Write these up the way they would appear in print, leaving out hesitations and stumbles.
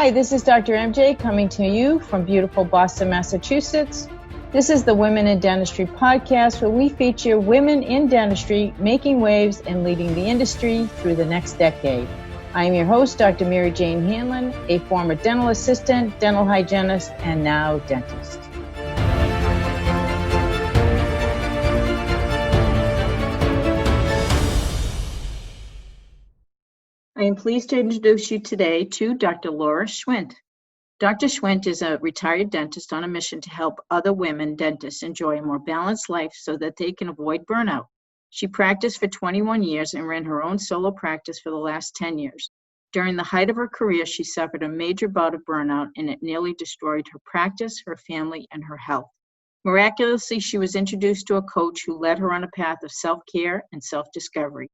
Hi, this is Dr. MJ coming to you from beautiful Boston, Massachusetts. This is the Women in Dentistry podcast, where we feature women in dentistry making waves and leading the industry through the next decade. I am your host, Dr. Mary Jane Hanlon, a former dental assistant, dental hygienist, and now dentist. I am pleased to introduce you today to Dr. Laura Shwindt. Dr. Shwindt is a retired dentist on a mission to help other women dentists enjoy a more balanced life so that they can avoid burnout. She practiced for 21 years and ran her own solo practice for the last 10 years. During the height of her career, she suffered a major bout of burnout, and it nearly destroyed her practice, her family, and her health. Miraculously, she was introduced to a coach who led her on a path of self-care and self-discovery.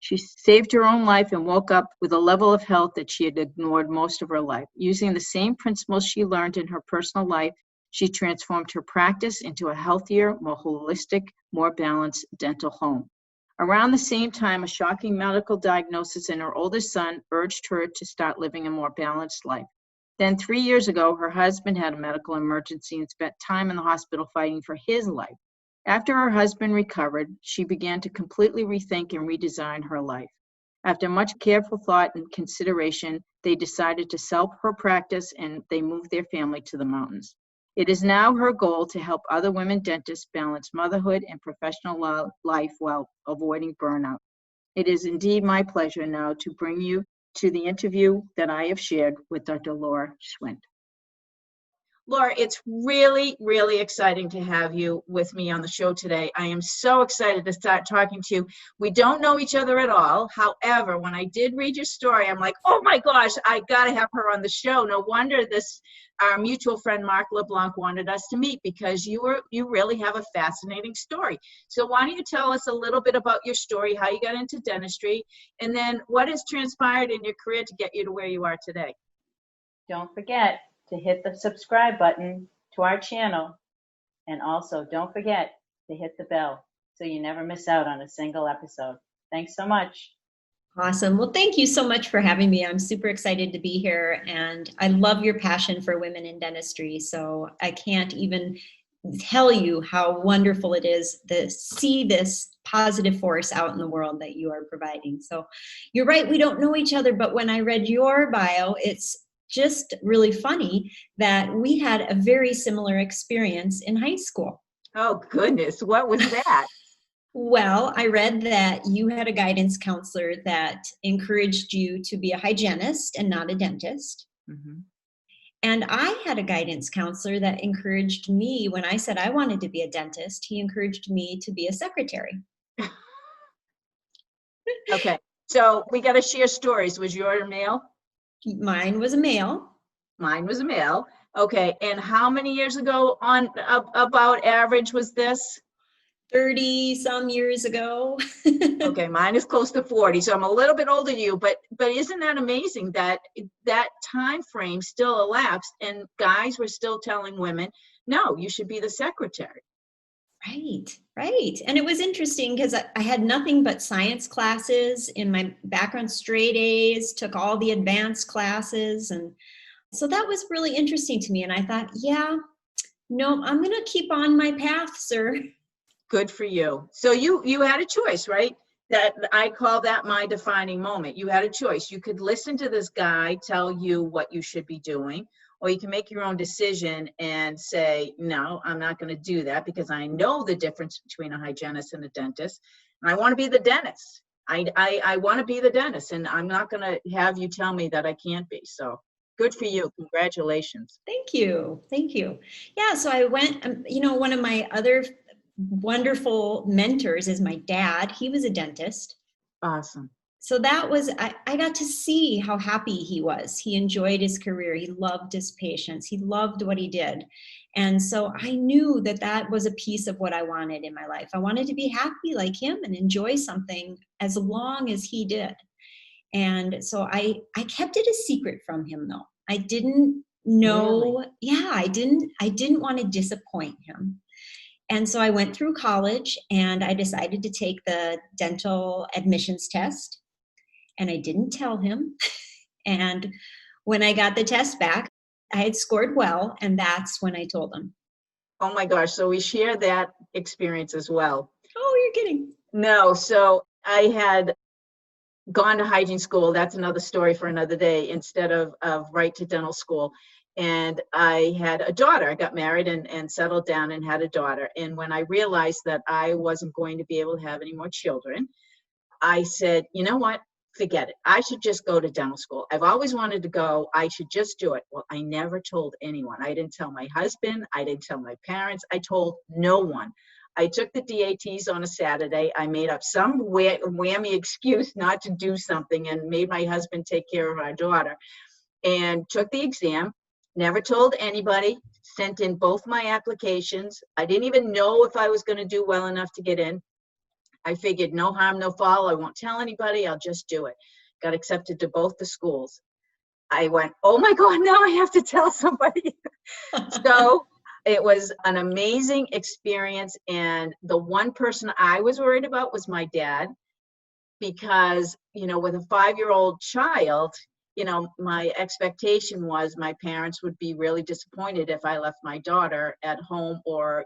She saved her own life and woke up with a level of health that she had ignored most of her life. Using the same principles she learned in her personal life, she transformed her practice into a healthier, more holistic, more balanced dental home. Around the same time, a shocking medical diagnosis in her oldest son urged her to start living a more balanced life. Then 3 years ago, her husband had a medical emergency and spent time in the hospital fighting for his life. After her husband recovered, she began to completely rethink and redesign her life. After much careful thought and consideration, they decided to sell her practice and they moved their family to the mountains. It is now her goal to help other women dentists balance motherhood and professional life while avoiding burnout. It is indeed my pleasure now to bring you to the interview that I have shared with Dr. Laura Shwindt. Laura, it's really, really exciting to have you with me on the show today. I am so excited to start talking to you. We don't know each other at all. However, when I did read your story, I'm like, oh my gosh, I got to have her on the show. No wonder our mutual friend, Mark LeBlanc, wanted us to meet, because you really have a fascinating story. So why don't you tell us a little bit about your story, how you got into dentistry, and then what has transpired in your career to get you to where you are today? Don't forget to hit the subscribe button to our channel, and also don't forget to hit the bell so you never miss out on a single episode. Thanks so much. Awesome. Well, thank you so much for having me. I'm super excited to be here, and I love your passion for women in dentistry. So I can't even tell you how wonderful it is to see this positive force out in the world that you are providing. So you're right, we don't know each other, but when I read your bio, it's just really funny that we had a very similar experience in high school. Oh, goodness. What was that? Well, I read that you had a guidance counselor that encouraged you to be a hygienist and not a dentist. Mm-hmm. And I had a guidance counselor that encouraged me, when I said I wanted to be a dentist, he encouraged me to be a secretary. Okay. So we got to share stories. Was yours a male? Mine was a male. Mine was a male. Okay. And how many years ago on about average was this? 30 some years ago. Okay, mine is close to 40, so I'm a little bit older than you, but isn't that amazing that that time frame still elapsed and guys were still telling women, no, you should be the secretary. Right. And it was interesting because I had nothing but science classes in my background, straight A's, took all the advanced classes. And so that was really interesting to me. And I thought, yeah, no, I'm going to keep on my path, sir. Good for you. So you had a choice, right? That I call that my defining moment. You had a choice. You could listen to this guy tell you what you should be doing, or you can make your own decision and say, no, I'm not going to do that because I know the difference between a hygienist and a dentist. And I want to be the dentist. I want to be the dentist, and I'm not going to have you tell me that I can't be. So good for you. Congratulations. Thank you. Yeah, so I went, one of my other wonderful mentors is my dad. He was a dentist. Awesome. So that was, I got to see how happy he was. He enjoyed his career. He loved his patients. He loved what he did. And so I knew that that was a piece of what I wanted in my life. I wanted to be happy like him and enjoy something as long as he did. And so I kept it a secret from him, though. I didn't know. Really? Yeah, I didn't want to disappoint him. And so I went through college and I decided to take the dental admissions test, and I didn't tell him. And When I got the test back, I had scored well, and that's when I told him. Oh my gosh. So we share that experience as well. Oh, you're kidding. No, so I had gone to hygiene school. That's another story for another day, instead of right to dental school. And I had a daughter. I got married and settled down and had a daughter. And when I realized that I wasn't going to be able to have any more children, I said, you know what? Forget it. I should just go to dental school. I've always wanted to go. I should just do it. Well, I never told anyone. I didn't tell my husband. I didn't tell my parents. I told no one. I took the DATs on a Saturday. I made up some whammy excuse not to do something and made my husband take care of our daughter, and took the exam. Never told anybody. Sent in both my applications. I didn't even know if I was going to do well enough to get in. I figured no harm, no foul. I won't tell anybody. I'll just do it. Got accepted to both the schools. I went, oh my God, now I have to tell somebody. So it was an amazing experience. And the one person I was worried about was my dad, because, with a 5-year-old child, my expectation was my parents would be really disappointed if I left my daughter at home or,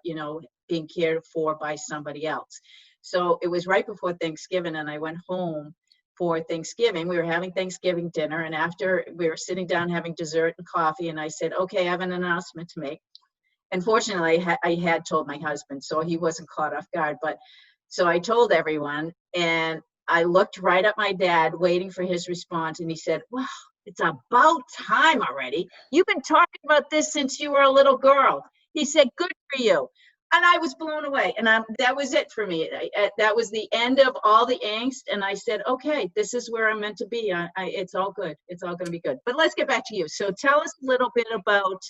being cared for by somebody else. So it was right before Thanksgiving, and I went home for Thanksgiving. We were having Thanksgiving dinner, and after we were sitting down having dessert and coffee, and I said, okay, I have an announcement to make. And fortunately, I had told my husband, so he wasn't caught off guard. But so I told everyone, and I looked right at my dad, waiting for his response, and he said, well, it's about time already. You've been talking about this since you were a little girl. He said, good for you. And I was blown away. And that was it for me. That was the end of all the angst. And I said, okay, this is where I'm meant to be. It's all good. It's all going to be good. But let's get back to you. So tell us a little bit about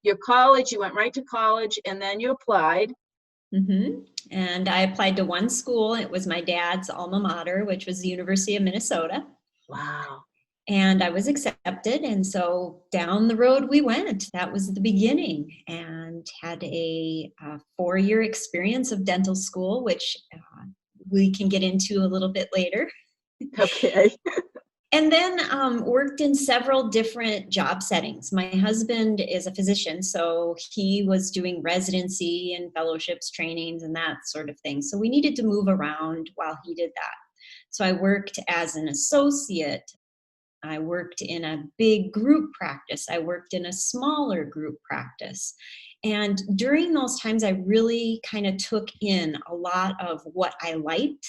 your college. You went right to college, and then you applied. Mm-hmm. And I applied to one school. It was my dad's alma mater, which was the University of Minnesota. Wow. And I was accepted. And so down the road we went. That was the beginning, and had a 4-year experience of dental school, which we can get into a little bit later. Okay. And then worked in several different job settings. My husband is a physician, so he was doing residency and fellowships, trainings, and that sort of thing. So we needed to move around while he did that. So I worked as an associate. I worked in a big group practice. I worked in a smaller group practice. And during those times, I really kind of took in a lot of what I liked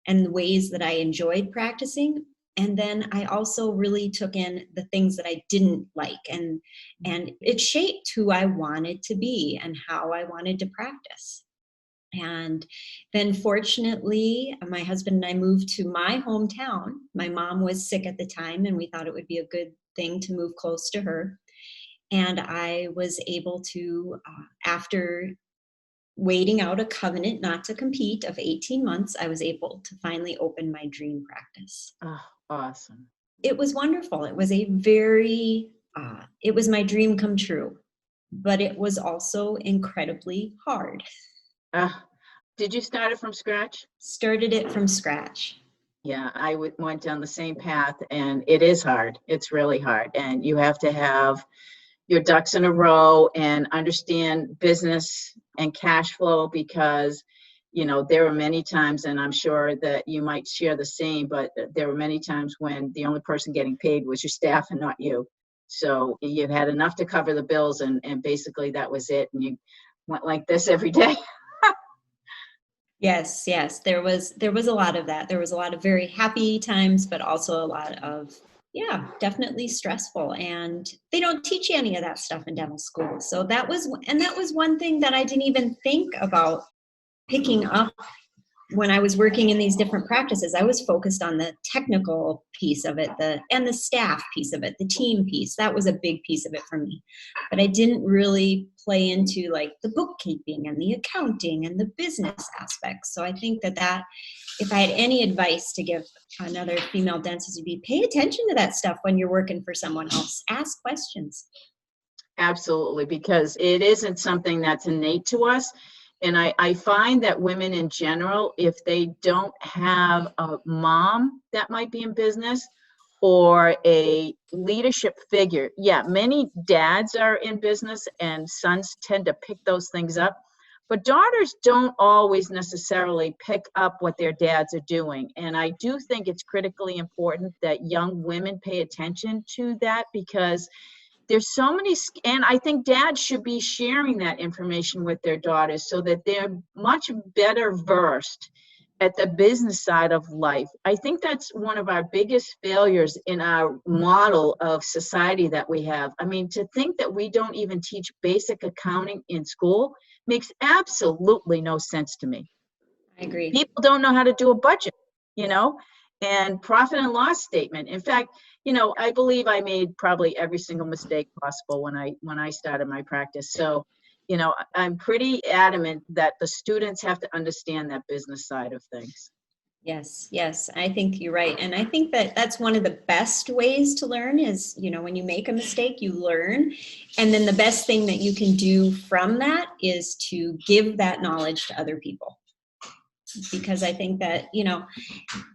and the ways that I enjoyed practicing. And then I also really took in the things that I didn't like. And it shaped who I wanted to be and how I wanted to practice. And then fortunately, my husband and I moved to my hometown. My mom was sick at the time, and we thought it would be a good thing to move close to her. And I was able to, after waiting out a covenant not to compete of 18 months, I was able to finally open my dream practice. Oh, awesome. It was wonderful. It was it was my dream come true, but it was also incredibly hard. Did you start it from scratch? Started it from scratch. Yeah, I went down the same path, and it is hard. It's really hard. And you have to have your ducks in a row and understand business and cash flow, because, there were many times, and I'm sure that you might share the same, but there were many times when the only person getting paid was your staff and not you. So you had enough to cover the bills, and basically that was it. And you went like this every day. Yes, there was a lot of that. There was a lot of very happy times, but also a lot of, definitely stressful. And they don't teach you any of that stuff in dental school. So that was one thing that I didn't even think about picking up when I was working in these different practices. I was focused on the technical piece of it, and the staff piece of it, the team piece. That was a big piece of it for me. But I didn't really play into like the bookkeeping and the accounting and the business aspects. So I think that if I had any advice to give another female dentist, would be pay attention to that stuff when you're working for someone else. Ask questions. Absolutely, because it isn't something that's innate to us. And I find that women in general, if they don't have a mom that might be in business, or a leadership figure. Yeah, many dads are in business and sons tend to pick those things up, but daughters don't always necessarily pick up what their dads are doing. And I do think it's critically important that young women pay attention to that, because there's so many, and I think dads should be sharing that information with their daughters so that they're much better versed at the business side of life. I think that's one of our biggest failures in our model of society that we have. I mean, to think that we don't even teach basic accounting in school makes absolutely no sense to me. I agree. People don't know how to do a budget, you know, and profit and loss statement. In fact, I believe I made probably every single mistake possible when I started my practice. So, I'm pretty adamant that the students have to understand that business side of things. Yes, yes, I think you're right. And I think that that's one of the best ways to learn is, when you make a mistake, you learn. And then the best thing that you can do from that is to give that knowledge to other people. Because I think that,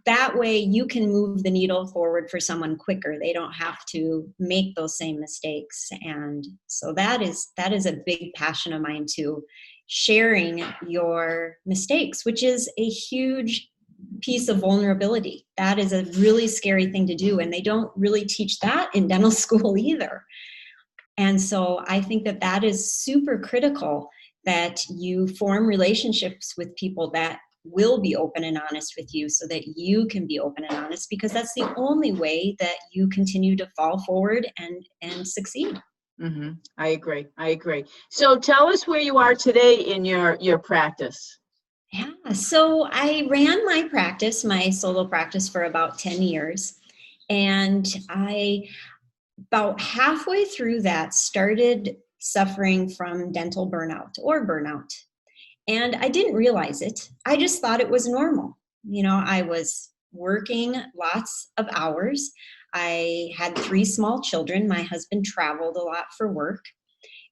that way you can move the needle forward for someone quicker. They don't have to make those same mistakes. And so that is a big passion of mine too, sharing your mistakes, which is a huge piece of vulnerability. That is a really scary thing to do. And they don't really teach that in dental school either. And so I think that that is super critical, that you form relationships with people that will be open and honest with you so that you can be open and honest, because that's the only way that you continue to fall forward and succeed. Mm-hmm. I agree. So tell us where you are today in your practice. Yeah, so I ran my solo practice for about 10 years. And I, about halfway through that, started suffering from dental burnout. And I didn't realize it. I just thought it was normal. I was working lots of hours. I had 3 small children. My husband traveled a lot for work,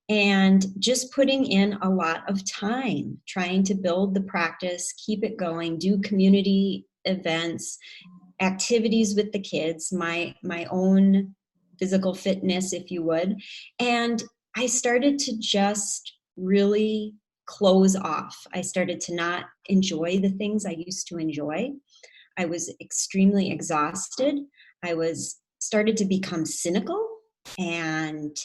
and just putting in a lot of time trying to build the practice, keep it going, do community events, activities with the kids, my own physical fitness, if you would. And I started to just really close off. I started to not enjoy the things I used to enjoy. I was extremely exhausted. I was started to become cynical and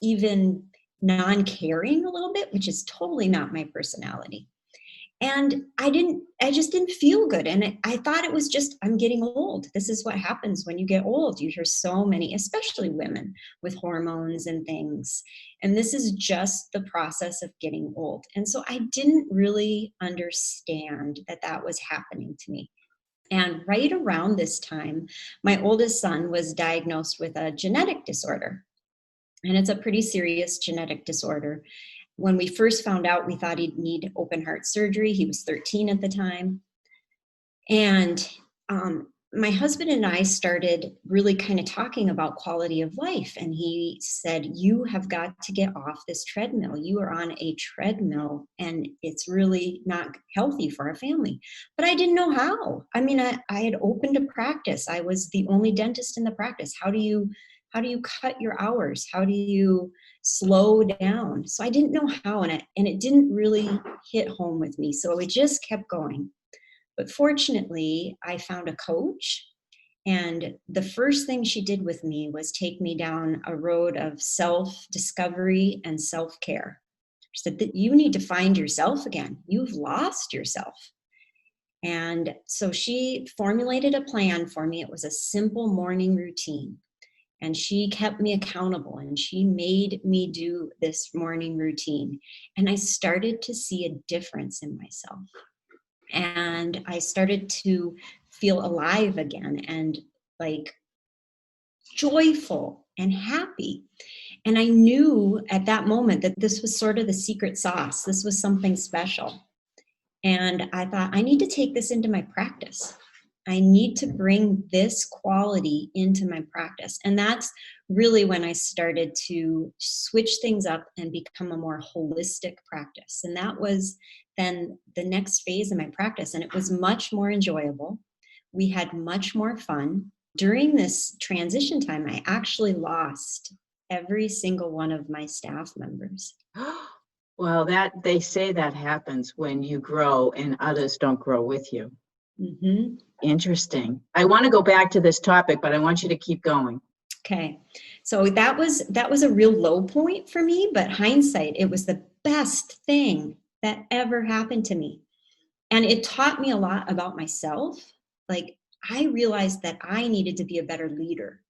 even non-caring a little bit, which is totally not my personality. And I just didn't feel good. And I thought it was just, I'm getting old. This is what happens when you get old. You hear so many, especially women with hormones and things. And this is just the process of getting old. And so I didn't really understand that that was happening to me. And right around this time, my oldest son was diagnosed with a genetic disorder. And it's a pretty serious genetic disorder. When we first found out, we thought he'd need open heart surgery. He was 13 at the time. And my husband and I started really kind of talking about quality of life. And he said, you have got to get off this treadmill. You are on a treadmill and it's really not healthy for our family. But I didn't know how. I mean, I had opened a practice. I was the only dentist in the practice. How do you cut your hours? How do you slow down? So I didn't know how, and it didn't really hit home with me. So it just kept going. But fortunately, I found a coach, and the first thing she did with me was take me down a road of self-discovery and self-care. She said that you need to find yourself again. You've lost yourself. And so she formulated a plan for me. It was a simple morning routine. And she kept me accountable, and she made me do this morning routine. And I started to see a difference in myself. And I started to feel alive again and like joyful and happy. And I knew at that moment that this was sort of the secret sauce. This was something special. And I thought, I need to take this into my practice. I need to bring this quality into my practice. And that's really when I started to switch things up and become a more holistic practice. And that was then the next phase of my practice. And it was much more enjoyable. We had much more fun. During this transition time, I actually lost every single one of my staff members. Well, that they say that happens when you grow and others don't grow with you. Hmm. Interesting. I want to go back to this topic, but I want you to keep going. Okay. So that was a real low point for me, but hindsight, it was the best thing that ever happened to me. And it taught me a lot about myself. Like, I realized that I needed to be a better leader.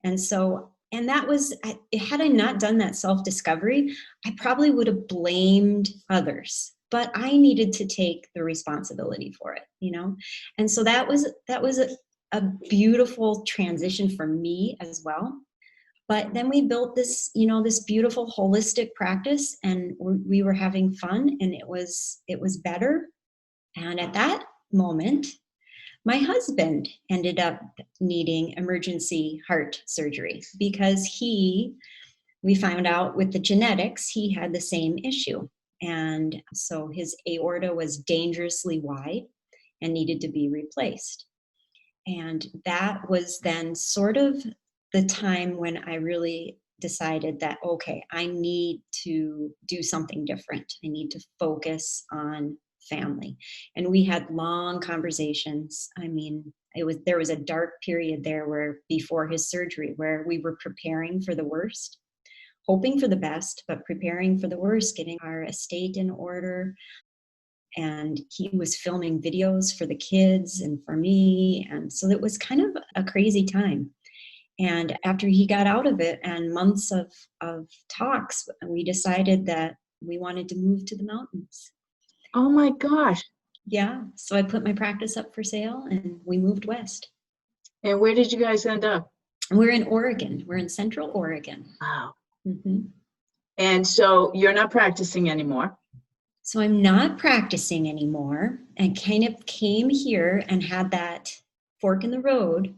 And so, and that was, had I not done that self discovery, I probably would have blamed others. But I needed to take the responsibility for it, you know? And so that was a beautiful transition for me as well. But then we built this, this beautiful holistic practice, and we were having fun, and it was better. And at that moment, my husband ended up needing emergency heart surgery because we found out with the genetics, he had the same issue. And so his aorta was dangerously wide and needed to be replaced. And that was then sort of the time when I really decided that, okay, I need to do something different. I need to focus on family. And we had long conversations. I mean, there was a dark period there where before his surgery where we were preparing for the worst, hoping for the best, but preparing for the worst, getting our estate in order. And he was filming videos for the kids and for me. And so it was kind of a crazy time. And after he got out of it and months of talks, we decided that we wanted to move to the mountains. Oh my gosh. Yeah. So I put my practice up for sale and we moved west. And where did you guys end up? We're in Oregon. We're in Central Oregon. Wow. Hmm. And so you're not practicing anymore. So I'm not practicing anymore, and kind of came here and had that fork in the road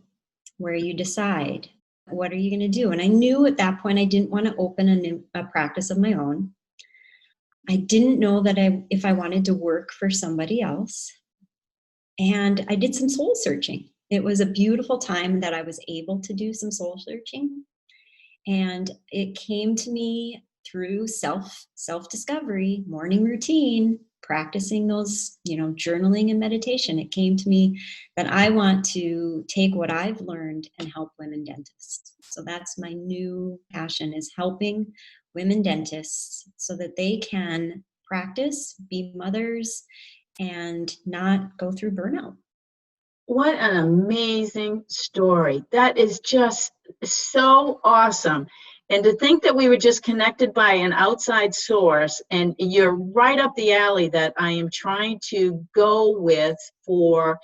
where you decide, what are you going to do? And I knew at that point I didn't want to open a practice of my own. I didn't know that if I wanted to work for somebody else. And I did some soul searching. It was a beautiful time that I was able to do some soul searching. And it came to me through self-discovery, morning routine, practicing those, journaling and meditation. It came to me that I want to take what I've learned and help women dentists. So that's my new passion, is helping women dentists so that they can practice, be mothers, and not go through burnout. What an amazing story. That is just so awesome. And to think that we were just connected by an outside source, and you're right up the alley that I am trying to go with for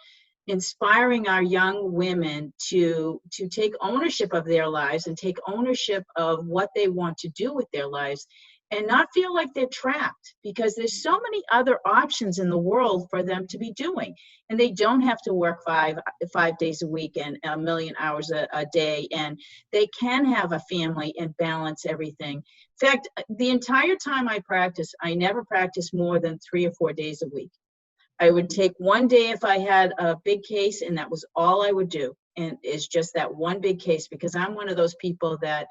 inspiring our young women to take ownership of their lives and take ownership of what they want to do with their lives, and not feel like they're trapped, because there's so many other options in the world for them to be doing, and they don't have to work five days a week and a million hours a day, and they can have a family and balance everything. In fact, the entire time I practice, I never practice more than 3 or 4 days a week. I would take one day if I had a big case, and that was all I would do. And it's just that one big case, because I'm one of those people that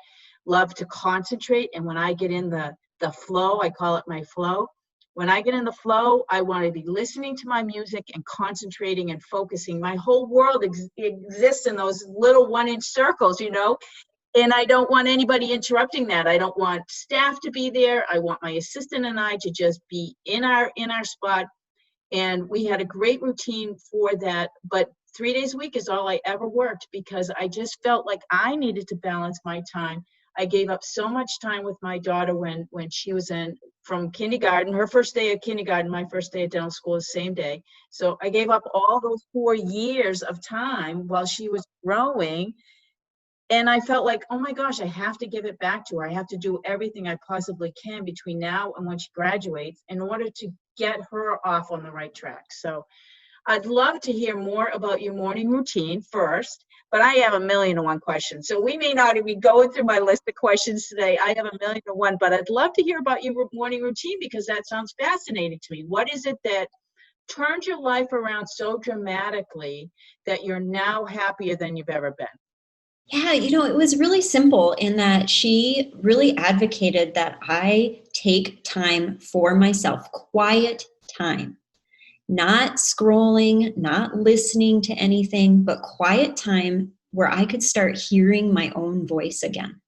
love to concentrate. And when I get in the flow, I call it my flow. When I get in the flow, I want to be listening to my music and concentrating and focusing. My whole world exists in those little 1-inch circles, and I don't want anybody interrupting that. I don't want staff to be there. I want my assistant and I to just be in our spot. And we had a great routine for that, but 3 days a week is all I ever worked, because I just felt like I needed to balance my time. I gave up so much time with my daughter when she was from kindergarten. Her first day of kindergarten, my first day of dental school, the same day. So I gave up all those 4 years of time while she was growing. And I felt like, oh my gosh, I have to give it back to her. I have to do everything I possibly can between now and when she graduates in order to get her off on the right track. So I'd love to hear more about your morning routine first, but I have 1,000,001 questions. So we may not be going through my list of questions today. I have 1,000,001, but I'd love to hear about your morning routine, because that sounds fascinating to me. What is it that turned your life around so dramatically that you're now happier than you've ever been? Yeah, it was really simple in that she really advocated that I take time for myself, quiet time, not scrolling, not listening to anything, but quiet time where I could start hearing my own voice again.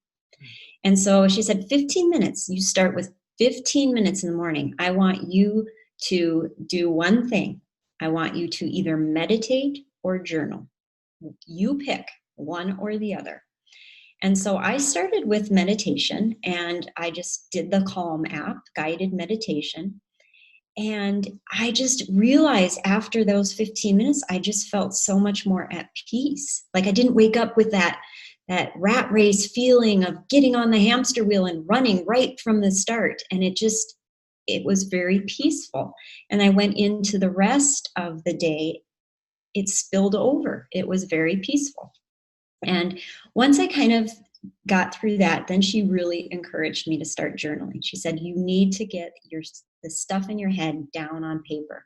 And so she said, 15 minutes, you start with 15 minutes in the morning. I want you to do one thing. I want you to either meditate or journal. You pick one or the other. And so I started with meditation, and I just did the Calm app, guided meditation. And I just realized after those 15 minutes, I just felt so much more at peace. Like I didn't wake up with that rat race feeling of getting on the hamster wheel and running right from the start. And it was very peaceful. And I went into the rest of the day, it spilled over. It was very peaceful. And once I kind of got through that, then she really encouraged me to start journaling. She said, you need to get the stuff in your head down on paper.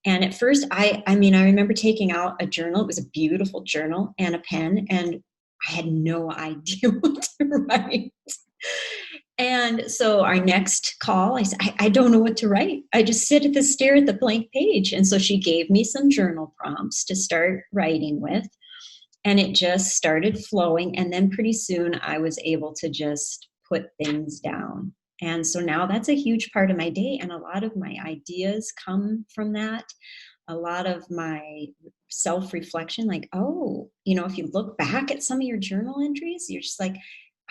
And at first, I remember taking out a journal. It was a beautiful journal and a pen, and I had no idea what to write. And so our next call, I said, I don't know what to write. I just stare at the blank page. And so she gave me some journal prompts to start writing with. And it just started flowing. And then pretty soon I was able to just put things down. And so now that's a huge part of my day. And a lot of my ideas come from that. A lot of my self-reflection, like, if you look back at some of your journal entries, you're just like,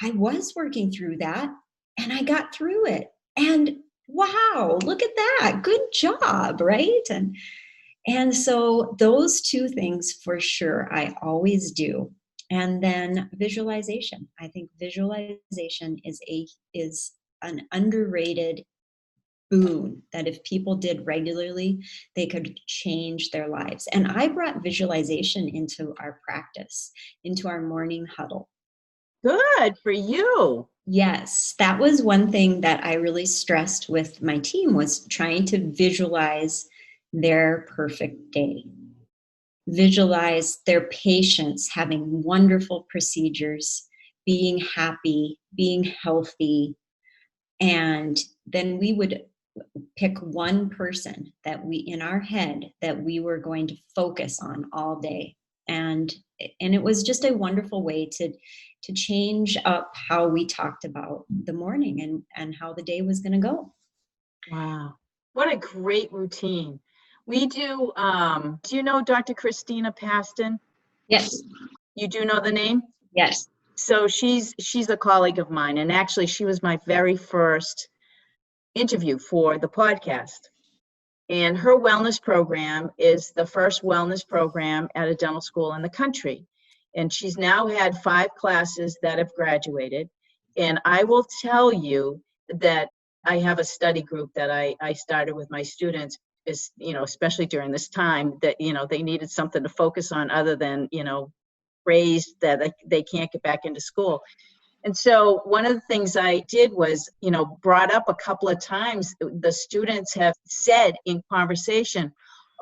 I was working through that and I got through it. And wow, look at that. Good job, right? And so those two things for sure, I always do. And then visualization. I think visualization is an underrated boon that if people did regularly, they could change their lives. And I brought visualization into our practice, into our morning huddle. Good for you. Yes, that was one thing that I really stressed with my team, was trying to visualize their perfect day. Visualize their patients having wonderful procedures, being happy, being healthy. And then we would pick one person that in our head, that we were going to focus on all day. And it was just a wonderful way to change up how we talked about the morning and how the day was going to go. Wow. What a great routine. We do you know Dr. Christina Paston? Yes. You do know the name? Yes. So she's a colleague of mine, and actually she was my very first interview for the podcast. And her wellness program is the first wellness program at a dental school in the country. And she's now had 5 classes that have graduated. And I will tell you that I have a study group that I started with my students, is, especially during this time that, they needed something to focus on other than, raised that they can't get back into school. And so one of the things I did was, brought up a couple of times, the students have said in conversation,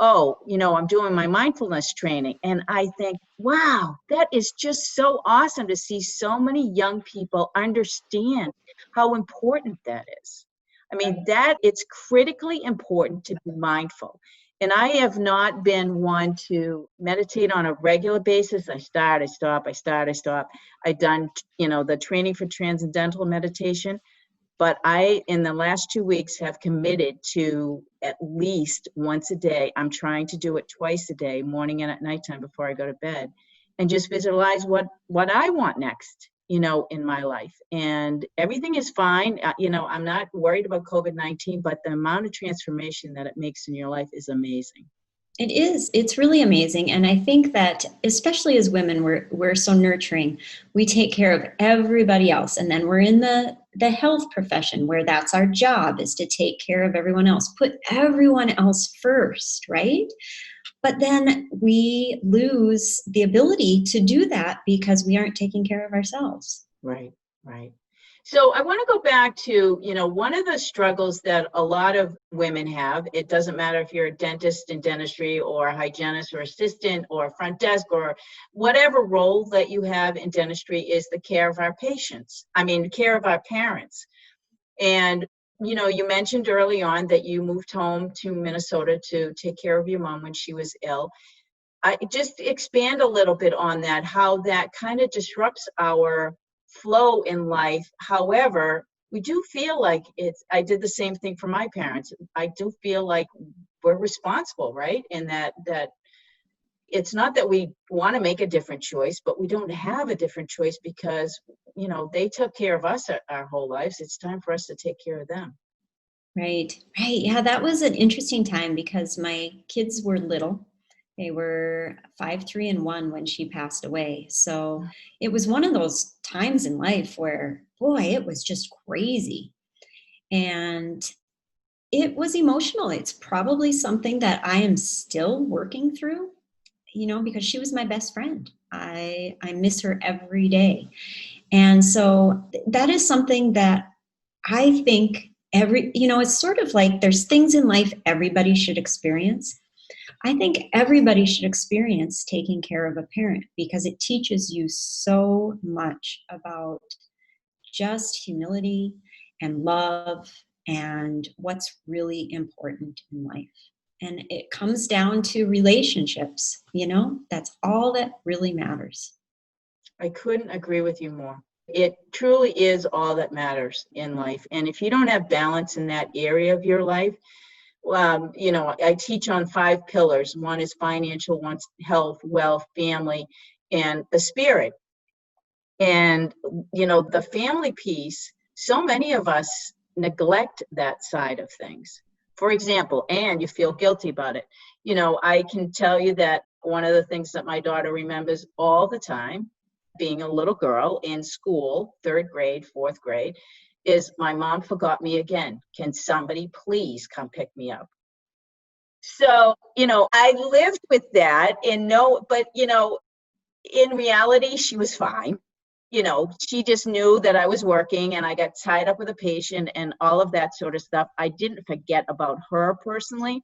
I'm doing my mindfulness training. And I think, wow, that is just so awesome to see so many young people understand how important that is. I mean, that it's critically important to be mindful. And I have not been one to meditate on a regular basis. I start, I stop, I start, I stop. I've done, the training for transcendental meditation, but I, in the last 2 weeks, have committed to at least once a day. I'm trying to do it twice a day, morning and at nighttime before I go to bed, and just visualize what I want next, in my life. And everything is fine. I'm not worried about COVID-19, but the amount of transformation that it makes in your life is amazing. It is. It's really amazing. And I think that especially as women, we're so nurturing. We take care of everybody else. And then we're in the health profession where that's our job, is to take care of everyone else, put everyone else first, right? But then we lose the ability to do that because we aren't taking care of ourselves. Right, right. So I want to go back to, one of the struggles that a lot of women have, it doesn't matter if you're a dentist in dentistry or a hygienist or assistant or front desk or whatever role that you have in dentistry, is the care of our patients. I mean, care of our parents. And, you mentioned early on that you moved home to Minnesota to take care of your mom when she was ill. I just expand a little bit on that, how that kind of disrupts our flow in life. However, we do feel like I did the same thing for my parents. I do feel like we're responsible, right? And that it's not that we want to make a different choice, but we don't have a different choice because, they took care of us our whole lives. It's time for us to take care of them. Right, right. Yeah, that was an interesting time because my kids were little. They were 5, 3, and 1 when she passed away. So it was one of those times in life where, boy, it was just crazy. And it was emotional. It's probably something that I am still working through, because she was my best friend. I miss her every day. And so that is something that I think it's sort of like there's things in life everybody should experience. I think everybody should experience taking care of a parent because it teaches you so much about just humility and love and what's really important in life. And it comes down to relationships, that's all that really matters. I couldn't agree with you more. It truly is all that matters in life. And if you don't have balance in that area of your life, I teach on 5 pillars. One is financial, one's health, wealth, family, and the spirit. And, the family piece, so many of us neglect that side of things. For example, and you feel guilty about it. I can tell you that one of the things that my daughter remembers all the time, being a little girl in school, 3rd grade, 4th grade, is my mom forgot me again. Can somebody please come pick me up? So, I lived with that but, in reality, she was fine. She just knew that I was working and I got tied up with a patient and all of that sort of stuff. I didn't forget about her personally,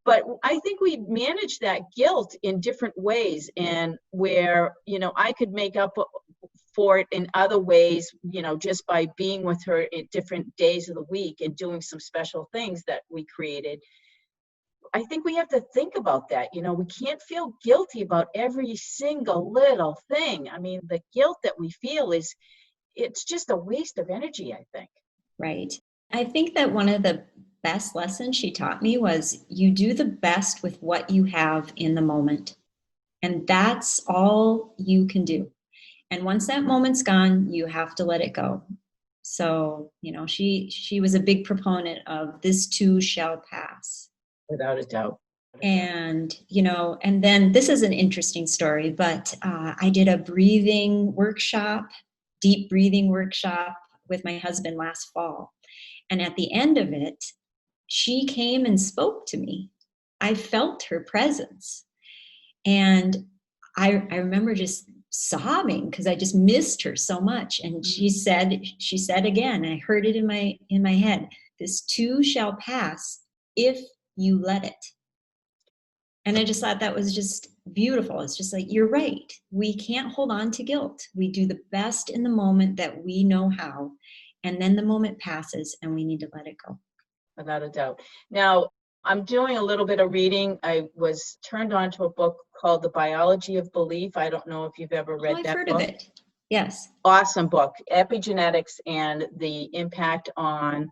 but I think we managed that guilt in different ways, and where, I could make up for it in other ways, just by being with her at different days of the week and doing some special things that we created. I think we have to think about that. We can't feel guilty about every single little thing. I mean, the guilt that we feel it's just a waste of energy, I think. Right. I think that one of the best lessons she taught me was you do the best with what you have in the moment. And that's all you can do. And once that moment's gone, you have to let it go. So, she was a big proponent of this too shall pass. Without a doubt. And, and then this is an interesting story, but I did a deep breathing workshop with my husband last fall. And at the end of it, she came and spoke to me. I felt her presence. And I remember just sobbing because I just missed her so much. And she said again, I heard it in my head, this too shall pass if you let it. And I just thought that was just beautiful. It's just like, you're right. We can't hold on to guilt. We do the best in the moment that we know how. And then the moment passes and we need to let it go. Without a doubt. Now, I'm doing a little bit of reading. I was turned on to a book called The Biology of Belief. I don't know if you've ever read that book. I've heard of it. Yes. Awesome book. Epigenetics and the impact on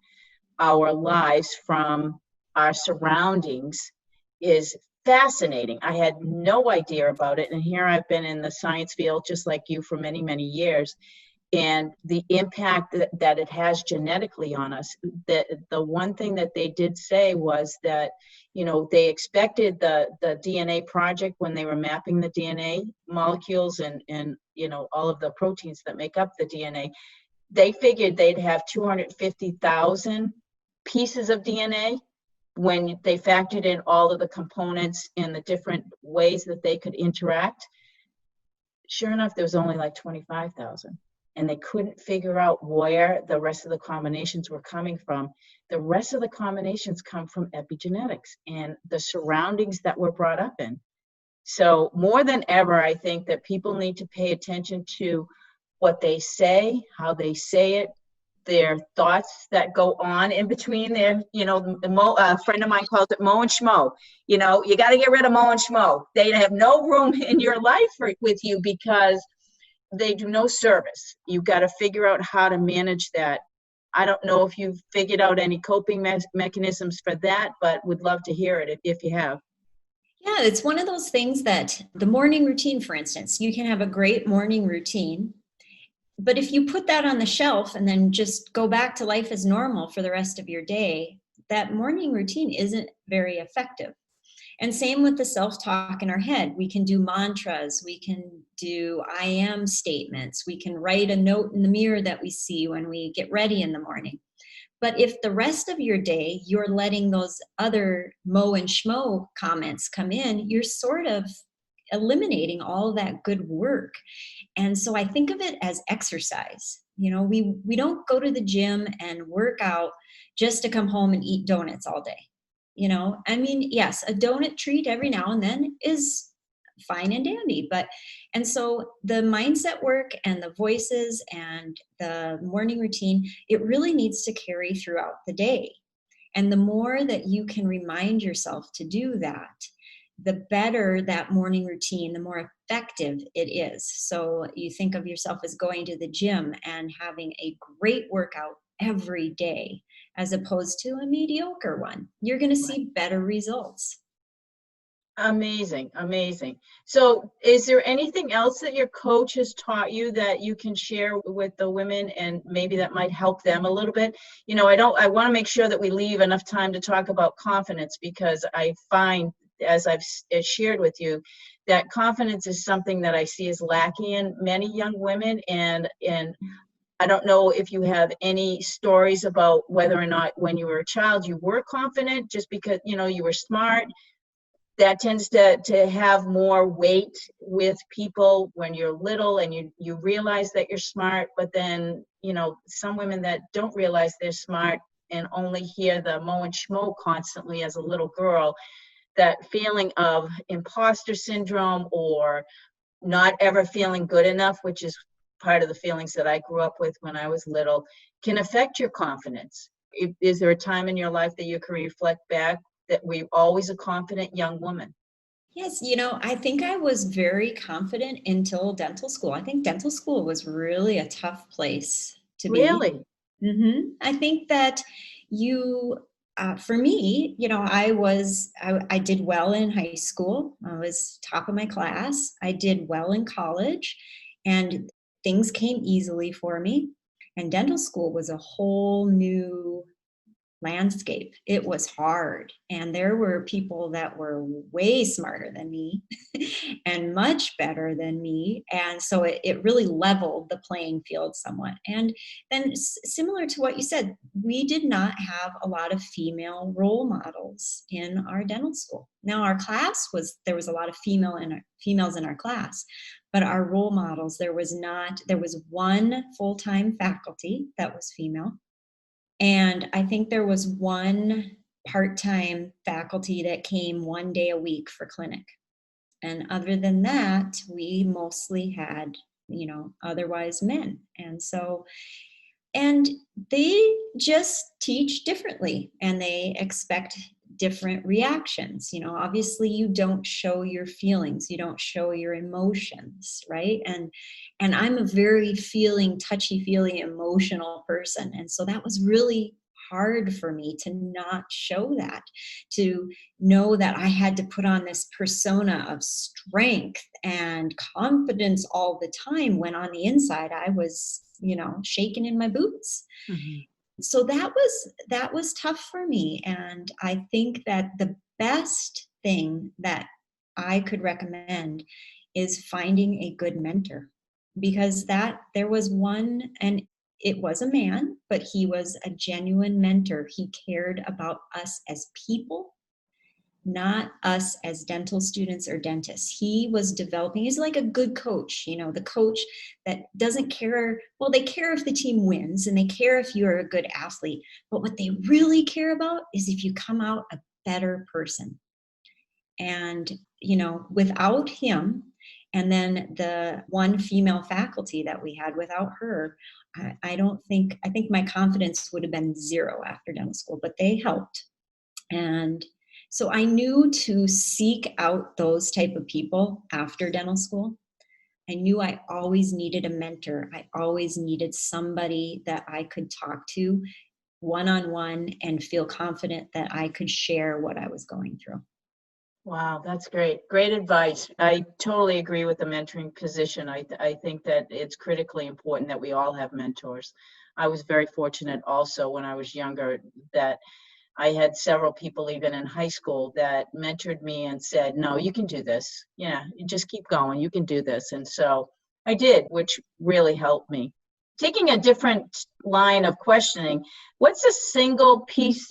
our lives from our surroundings is fascinating. I had no idea about it. And here I've been in the science field, just like you, for many, many years. And the impact that it has genetically on us. The one thing that they did say was that, they expected the DNA project, when they were mapping the DNA molecules and all of the proteins that make up the DNA, they figured they'd have 250,000 pieces of DNA. When they factored in all of the components and the different ways that they could interact, sure enough, there was only like 25,000. and they couldn't figure out where the rest of the combinations were coming from. The rest of the combinations come from epigenetics and the surroundings that we're brought up in. So more than ever, I think that people need to pay attention to what they say, how they say it, their thoughts that go on in between their, a friend of mine calls it mo and schmo. You got to get rid of mo and schmo. They have no room in your life with you because they do no service. You've got to figure out how to manage that. I don't know if you've figured out any coping mechanisms for that, but would love to hear it if you have. Yeah, it's one of those things that the morning routine, for instance, you can have a great morning routine, but if you put that on the shelf and then just go back to life as normal for the rest of your day, that morning routine isn't very effective. And same with the self-talk in our head. We can do mantras, we can do I am statements, we can write a note in the mirror that we see when we get ready in the morning. But if the rest of your day you're letting those other mo and schmo comments come in, you're sort of eliminating all that good work. And so I think of it as exercise. We don't go to the gym and work out just to come home and eat donuts all day. Yes, a donut treat every now and then is fine and dandy, and so the mindset work and the voices and the morning routine, it really needs to carry throughout the day. And the more that you can remind yourself to do that, the better that morning routine, the more effective it is. So you think of yourself as going to the gym and having a great workout every day, as opposed to a mediocre one. You're going to see better results. Amazing, amazing. So is there anything else that your coach has taught you that you can share with the women and maybe that might help them a little bit? I want to make sure that we leave enough time to talk about confidence, because I find, as I've shared with you, that confidence is something that I see is lacking in many young women. And I don't know if you have any stories about whether or not when you were a child you were confident just because you were smart. That tends to have more weight with people when you're little and you realize that you're smart, but then some women that don't realize they're smart and only hear the mo and schmo constantly as a little girl, that feeling of imposter syndrome or not ever feeling good enough, which is part of the feelings that I grew up with when I was little, can affect your confidence. Is there a time in your life that you can reflect back that we're always a confident young woman? Yes, I think I was very confident until dental school. I think dental school was really a tough place to be. Really? I think that for me, I did well in high school. I was top of my class. I did well in college, and things came easily for me. And dental school was a whole new landscape. It was hard. And there were people that were way smarter than me and much better than me. And so it really leveled the playing field somewhat. And then similar to what you said, we did not have a lot of female role models in our dental school. Now our class there was a lot of females in our class, but our role models, there was one full-time faculty that was female. And I think there was one part-time faculty that came one day a week for clinic. And other than that, we mostly had, otherwise men. And they just teach differently and they expect different reactions. Obviously you don't show your feelings, you don't show your emotions, right? And I'm a very touchy-feely, emotional person. And so that was really hard for me to not show that, to know that I had to put on this persona of strength and confidence all the time when on the inside I was, shaking in my boots. Mm-hmm. So that was tough for me. And I think that the best thing that I could recommend is finding a good mentor, because there was one, and it was a man, but he was a genuine mentor. He cared about us as people, not us as dental students or dentists. He was developing, he's like a good coach, the coach that doesn't care. Well, they care if the team wins and they care if you're a good athlete, but what they really care about is if you come out a better person. And, without him, and then the one female faculty that we had, without her, I think my confidence would have been zero after dental school, but they helped. And so I knew to seek out those type of people after dental school. I knew I always needed a mentor. I always needed somebody that I could talk to one-on-one and feel confident that I could share what I was going through. Wow, that's great. Great advice. I totally agree with the mentoring position. I think that it's critically important that we all have mentors. I was very fortunate also when I was younger that I had several people even in high school that mentored me and said, no, you can do this. Yeah, you just keep going. You can do this. And so I did, which really helped me. Taking a different line of questioning, what's the single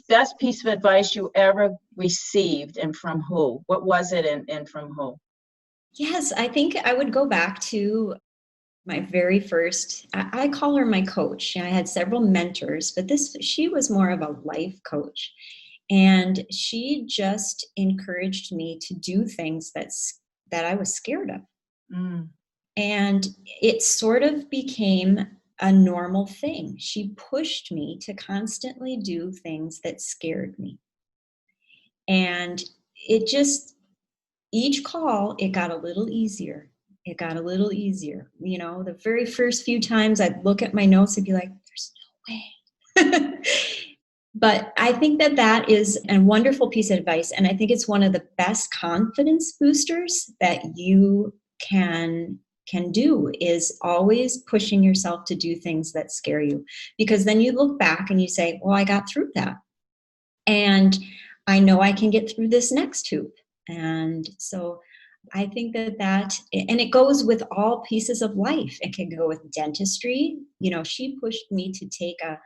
best piece of advice you ever received and from who? What was it and from who? Yes, I think I would go back to my very first, I call her my coach. I had several mentors, but she was more of a life coach. And she just encouraged me to do things that I was scared of. Mm. And it sort of became a normal thing. She pushed me to constantly do things that scared me. And it just, each call, it got a little easier. It got a little easier. The very first few times I'd look at my notes and be like, there's no way. But I think that is a wonderful piece of advice. And I think it's one of the best confidence boosters that you can do, is always pushing yourself to do things that scare you. Because then you look back and you say, well, I got through that. And I know I can get through this next hoop. And so I think and it goes with all pieces of life. It can go with dentistry. She pushed me to take a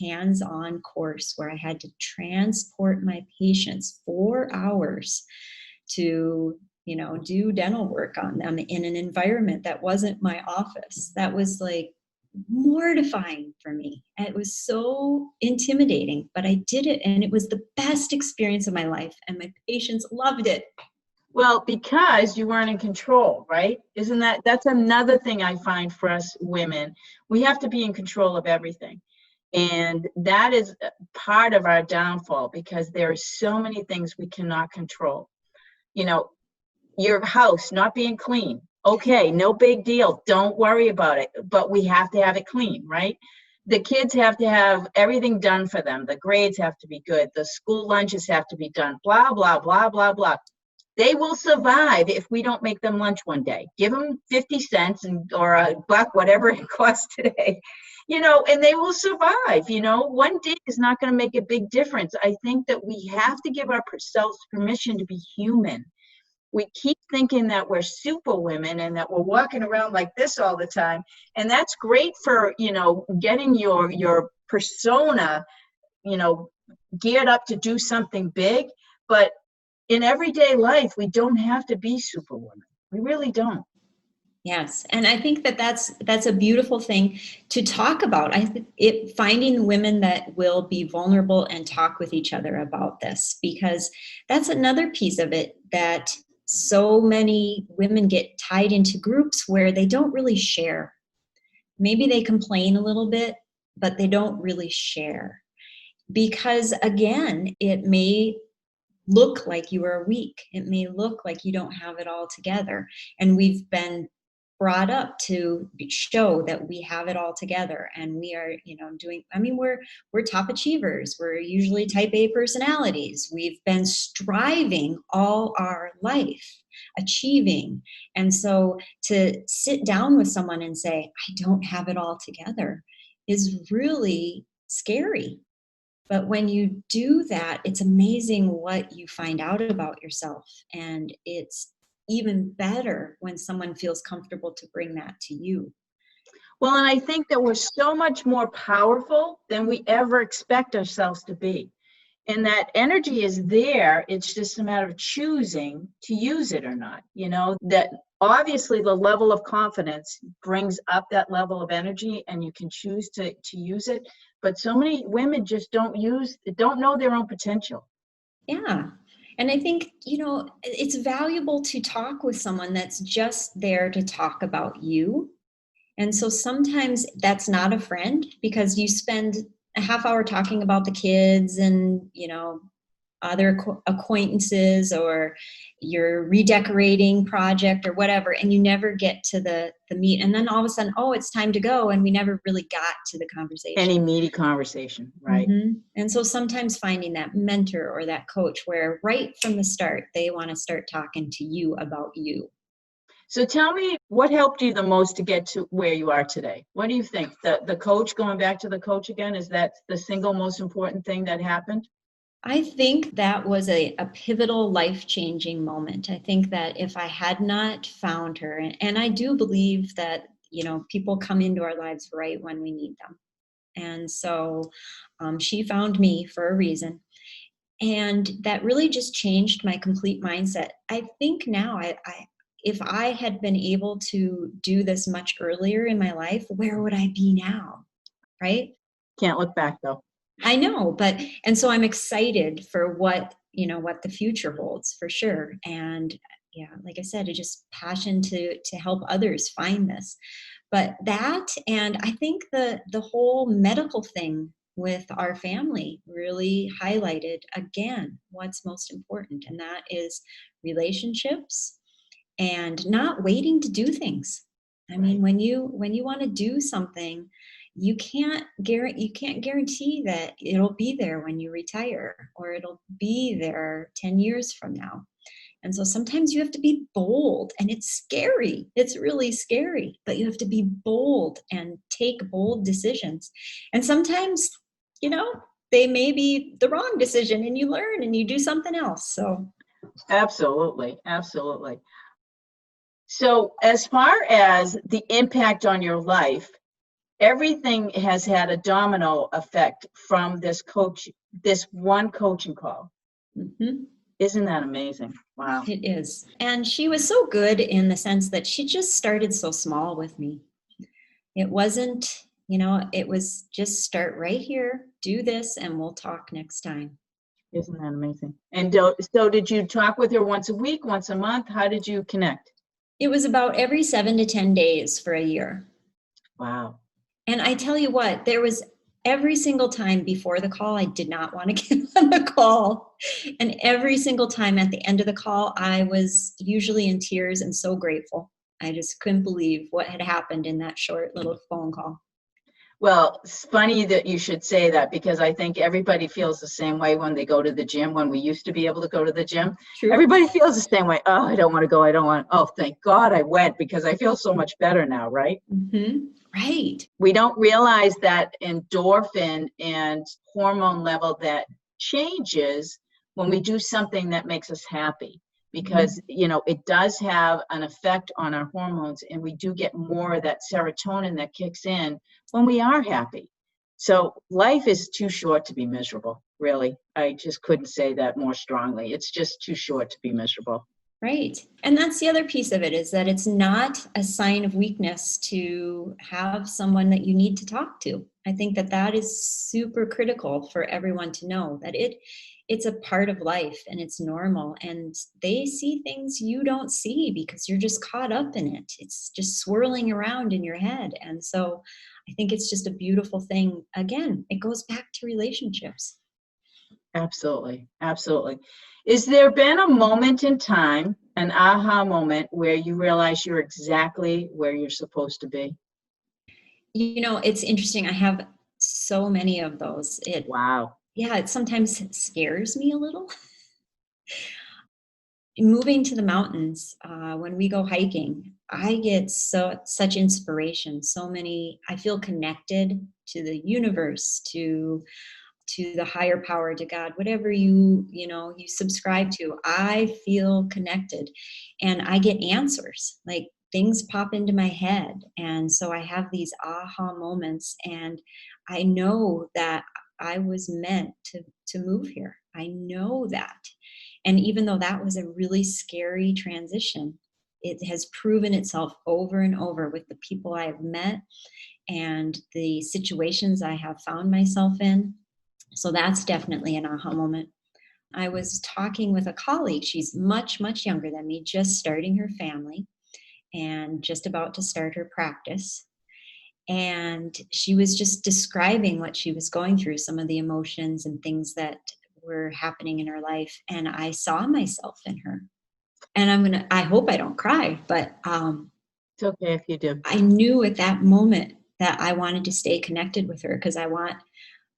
hands-on course where I had to transport my patients 4 hours to, do dental work on them in an environment that wasn't my office. That was like mortifying for me. It was so intimidating, but I did it and it was the best experience of my life and my patients loved it. Well, because you weren't in control, right? That's another thing I find for us women. We have to be in control of everything. And that is part of our downfall because there are so many things we cannot control. Your house not being clean. Okay, no big deal. Don't worry about it. But we have to have it clean, right? The kids have to have everything done for them. The grades have to be good. The school lunches have to be done. Blah, blah, blah, blah, blah. They will survive if we don't make them lunch one day. Give them 50 cents or a buck, whatever it costs today, and they will survive. One day is not going to make a big difference. I think that we have to give ourselves permission to be human. We keep thinking that we're super women and that we're walking around like this all the time. And that's great for, getting your persona, geared up to do something big. But in everyday life, we don't have to be superwoman. We really don't. Yes, and I think that's a beautiful thing to talk about. Finding women that will be vulnerable and talk with each other about this, because that's another piece of it, that so many women get tied into groups where they don't really share. Maybe they complain a little bit, but they don't really share. Because again, it may look like you are weak. It may look like you don't have it all together. And we've been brought up to show that we have it all together, and we are, we're top achievers. We're usually type A personalities. We've been striving all our life, achieving. And so to sit down with someone and say, I don't have it all together, is really scary. But when you do that, it's amazing what you find out about yourself. And it's even better when someone feels comfortable to bring that to you. Well, and I think that we're so much more powerful than we ever expect ourselves to be. And that energy is there. It's just a matter of choosing to use it or not. That obviously the level of confidence brings up that level of energy and you can choose to use it. But so many women just don't know their own potential. Yeah. And I think, it's valuable to talk with someone that's just there to talk about you. And so sometimes that's not a friend because you spend a half hour talking about the kids and, other acquaintances or your redecorating project or whatever, and you never get to the meat. And then all of a sudden, oh, it's time to go. And we never really got to the conversation. Any meaty conversation, right? Mm-hmm. And so sometimes finding that mentor or that coach where right from the start, they want to start talking to you about you. So tell me, what helped you the most to get to where you are today? What do you think? The coach, going back to the coach again, is that the single most important thing that happened? I think that was a pivotal, life-changing moment. I think that if I had not found her, and I do believe that, people come into our lives right when we need them. And so she found me for a reason. And that really just changed my complete mindset. I think now if I had been able to do this much earlier in my life, where would I be now? Right? Can't look back though. I know, and so I'm excited for what the future holds for sure. And yeah, like I said, it just passion to help others find this. But that, and I think the whole medical thing with our family really highlighted again what's most important, and that is relationships and not waiting to do things. I mean, when you want to do something, you can't guarantee that it'll be there when you retire or it'll be there 10 years from now. And so sometimes you have to be bold, and it's scary. It's really scary, but you have to be bold and take bold decisions. And sometimes, you know, they may be the wrong decision and you learn and you do something else. So Absolutely, absolutely. So as far as the impact on your life, everything has had a domino effect from this one coaching call. mhm, Isn't that amazing? Wow. it is. And she was so good in the sense that she just started so small with me. It wasn't, it was just start right here, do this, and we'll talk next time. Isn't that amazing? And so did you talk with her once a week, once a month? How did you connect? It was about every 7 to 10 days for a year. Wow. And I tell you what, there was every single time before the call, I did not want to get on the call. And every single time at the end of the call, I was usually in tears and so grateful. I just couldn't believe what had happened in that short little phone call. Well, it's funny that you should say that because I think everybody feels the same way when they go to the gym. When we used to be able to go to the gym, True. everybody feels the same way. Oh, I don't want to go. I don't want. Oh, thank God I went because I feel so much better now, right? Mm-hmm. Right. We don't realize that endorphin and hormone level that changes when we do something that makes us happy because it does have an effect on our hormones, and we do get more of that serotonin that kicks in when we are happy. So life is too short to be miserable, really. I just couldn't say that more strongly. It's just too short to be miserable. Right. And that's the other piece of it, is that it's not a sign of weakness to have someone that you need to talk to. I think that is super critical for everyone to know, that it's a part of life and it's normal, and they see things you don't see because you're just caught up in it. It's just swirling around in your head. And so I think it's just a beautiful thing. Again, it goes back to relationships. Absolutely. Absolutely. Is there been a moment in time, an aha moment, where you realize you're exactly where you're supposed to be? It's interesting. I have so many of those. Wow. It sometimes scares me a little. Moving to the mountains, when we go hiking, I get such inspiration. So many, I feel connected to the universe, to the higher power, to God, whatever you subscribe to. I feel connected, and I get answers. Like things pop into my head, and so I have these aha moments, and I know that I was meant to move here. I know that. And even though that was a really scary transition, it has proven itself over and over with the people I have met and the situations I have found myself in. So that's definitely an aha moment. I was talking with a colleague. She's much, much younger than me, just starting her family and just about to start her practice. And she was just describing what she was going through, some of the emotions and things that were happening in her life. And I saw myself in her. And I hope I don't cry, but It's okay if you do. I knew at that moment that I wanted to stay connected with her because I want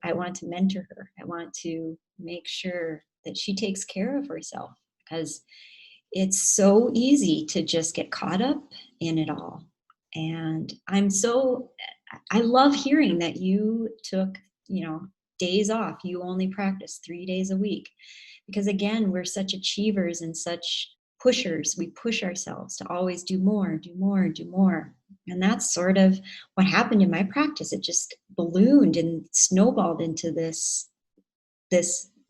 to mentor her. I want to make sure that she takes care of herself because it's so easy to just get caught up in it all. And I love hearing that you took, days off. You only practice 3 days a week because again, we're such achievers and such pushers. We push ourselves to always do more, do more, do more. And that's sort of what happened in my practice. It just ballooned and snowballed into this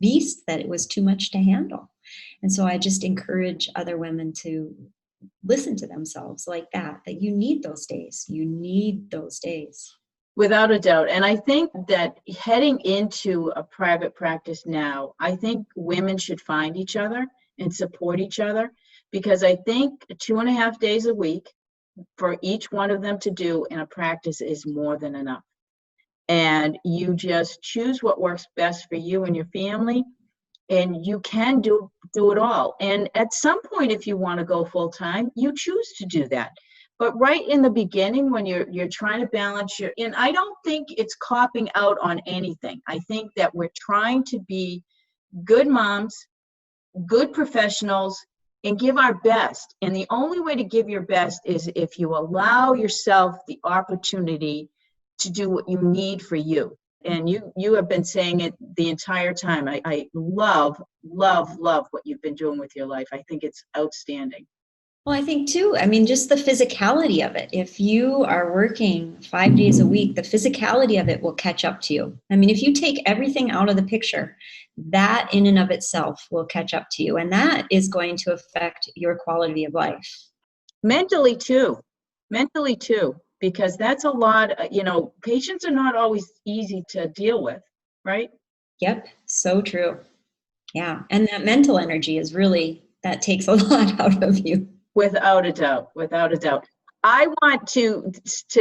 beast that it was too much to handle. And so I just encourage other women to listen to themselves like that you need those days. You need those days. Without a doubt. And I think that heading into a private practice now, I think women should find each other and support each other because I think 2.5 days a week for each one of them to do in a practice is more than enough. And you just choose what works best for you and your family, and you can do it all. And at some point, if you want to go full time, you choose to do that. But right in the beginning, when you're trying to balance and I don't think it's copping out on anything. I think that we're trying to be good moms, good professionals, and give our best. And the only way to give your best is if you allow yourself the opportunity to do what you need for you. And you have been saying it the entire time. I love, love, love what you've been doing with your life. I think it's outstanding. Well, I think too, just the physicality of it. If you are working 5 days a week, the physicality of it will catch up to you. If you take everything out of the picture, that in and of itself will catch up to you. And that is going to affect your quality of life. Mentally too, because that's a lot, patients are not always easy to deal with, right? Yep, so true. Yeah, and that mental energy is really, that takes a lot out of you. Without a doubt. I want to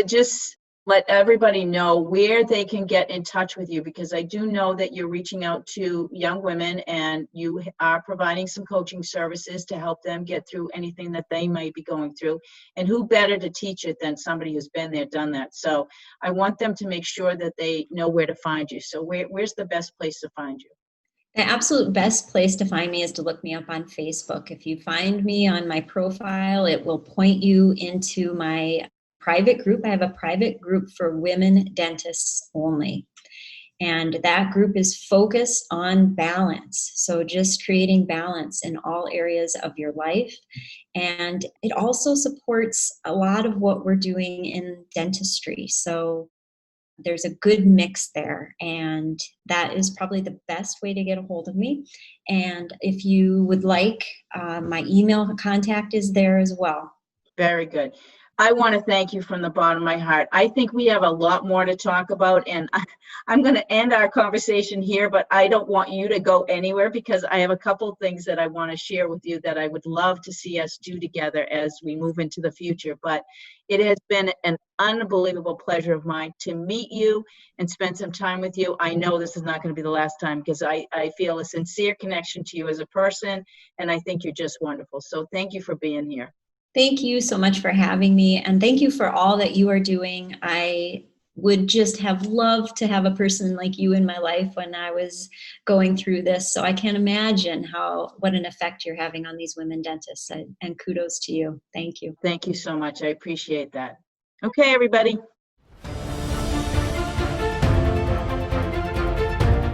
just let everybody know where they can get in touch with you, because I do know that you're reaching out to young women and you are providing some coaching services to help them get through anything that they might be going through. And who better to teach it than somebody who's been there, done that. So I want them to make sure that they know where to find you. So where's the best place to find you? The absolute best place to find me is to look me up on Facebook. If you find me on my profile, it will point you into my private group. I have a private group for women dentists only. And that group is focused on balance. So just creating balance in all areas of your life. And it also supports a lot of what we're doing in dentistry. So there's a good mix there, and that is probably the best way to get a hold of me. And if you would like, my email contact is there as well. Very good. I want to thank you from the bottom of my heart. I think we have a lot more to talk about, and I'm going to end our conversation here, but I don't want you to go anywhere because I have a couple of things that I want to share with you that I would love to see us do together as we move into the future. But it has been an unbelievable pleasure of mine to meet you and spend some time with you. I know this is not going to be the last time because I feel a sincere connection to you as a person, and I think you're just wonderful. So thank you for being here. Thank you so much for having me, and thank you for all that you are doing. I would just have loved to have a person like you in my life when I was going through this. So I can't imagine what an effect you're having on these women dentists, and kudos to you. Thank you. Thank you so much. I appreciate that. Okay, everybody.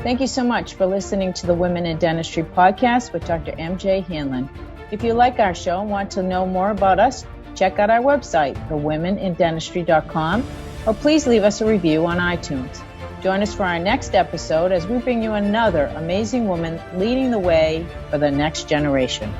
Thank you so much for listening to the Women in Dentistry podcast with Dr. MJ Hanlon. If you like our show and want to know more about us, check out our website, thewomenindentistry.com, or please leave us a review on iTunes. Join us for our next episode as we bring you another amazing woman leading the way for the next generation.